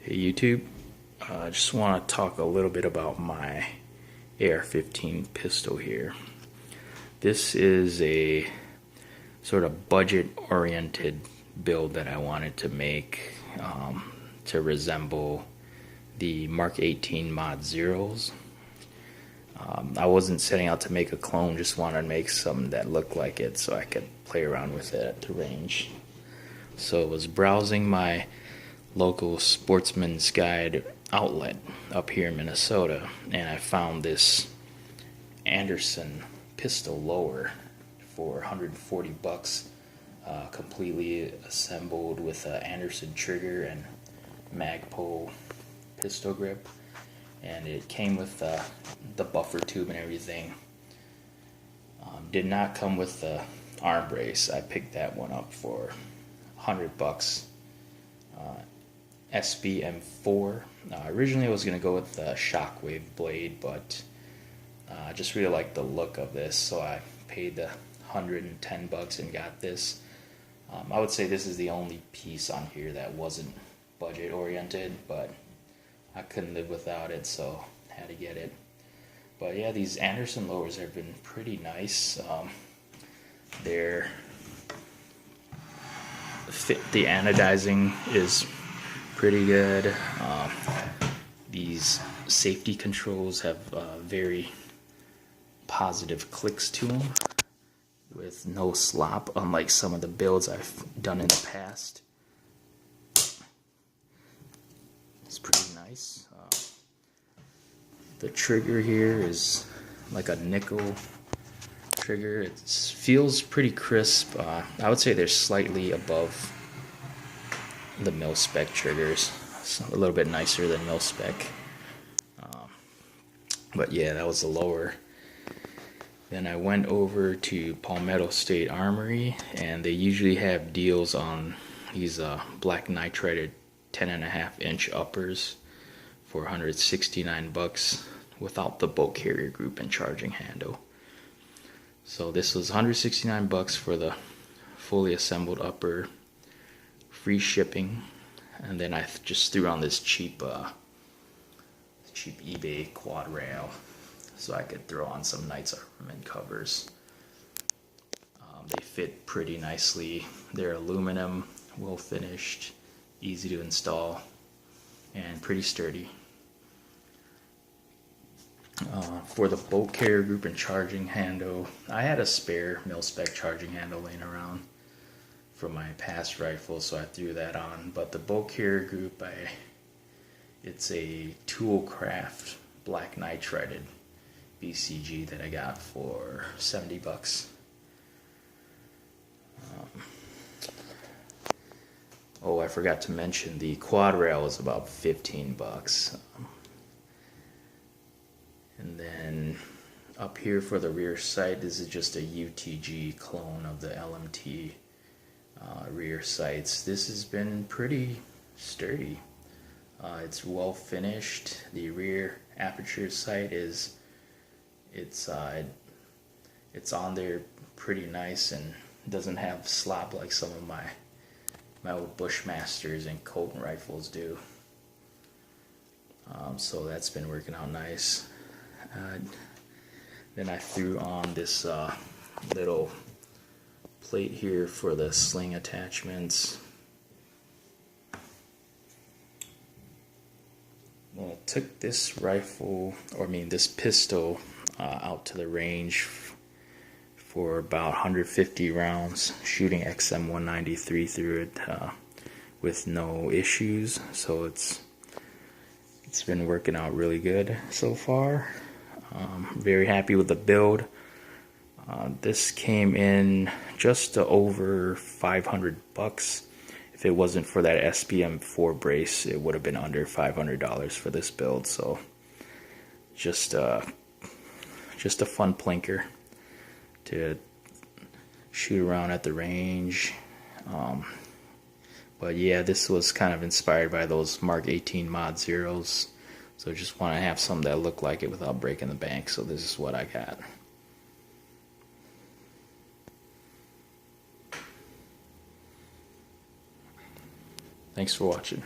Hey YouTube, I just want to talk a little bit about my AR-15 pistol here. This is a sort of budget-oriented build that I wanted to make to resemble the MK18 Mod Zeros. I wasn't setting out to make a clone, just wanted to make something that looked like it so I could play around with it at the range. So I was browsing my local Sportsman's Guide outlet up here in Minnesota, and I found this Anderson pistol lower for 140 bucks, completely assembled with an Anderson trigger and Magpul pistol grip, and it came with the buffer tube and everything. Did not come with the arm brace. I picked that one up for 100 bucks. SBM4. Originally I was going to go with the Shockwave blade, but I just really like the look of this, so I paid the 110 bucks and got this. I would say this is the only piece on here that wasn't budget oriented, but I couldn't live without it, so I had to get it. But yeah, these Anderson lowers have been pretty nice. The anodizing is pretty good. These safety controls have very positive clicks to them with no slop, unlike some of the builds I've done in the past. It's pretty nice. The trigger here is like a nickel trigger. It feels pretty crisp. I would say they're slightly above the milspec triggers. It's a little bit nicer than milspec. But yeah, that was the lower. Then I went over to Palmetto State Armory, and they usually have deals on these Black Nitride 10.5-inch uppers for 169 bucks without the bolt carrier group and charging handle. So this was 169 bucks for the fully assembled upper, free shipping, and then I just threw on this cheap eBay quad rail so I could throw on some Knights Armament covers. They fit pretty nicely. They're aluminum, well finished, easy to install, and pretty sturdy. For the bolt carrier group and charging handle, I had a spare milspec charging handle laying around from my past rifle, so I threw that on. But the bolt carrier group, it's a Toolcraft Black Nitride BCG that I got for 70 bucks. Oh, I forgot to mention the quad rail was about 15 bucks. And then up here for the rear sight, this is just a UTG clone of the LMT rear sights. This has been pretty sturdy. It's well finished. The rear aperture sight it's on there pretty nice and doesn't have slop like some of my old Bushmasters and Colton rifles do. So that's been working out nice. Then I threw on this little plate here for the sling attachments. Well, I took this this pistol out to the range for about 150 rounds, shooting XM193 through it with no issues. So it's been working out really good so far. Very happy with the build. This came in just over 500 bucks. If it wasn't for that SBM4 brace, it would have been under $500 for this build. So just a fun plinker to shoot around at the range. But yeah, this was kind of inspired by those MK18 Mod Zeros. So just want to have something that looked like it without breaking the bank. So this is what I got. Thanks for watching.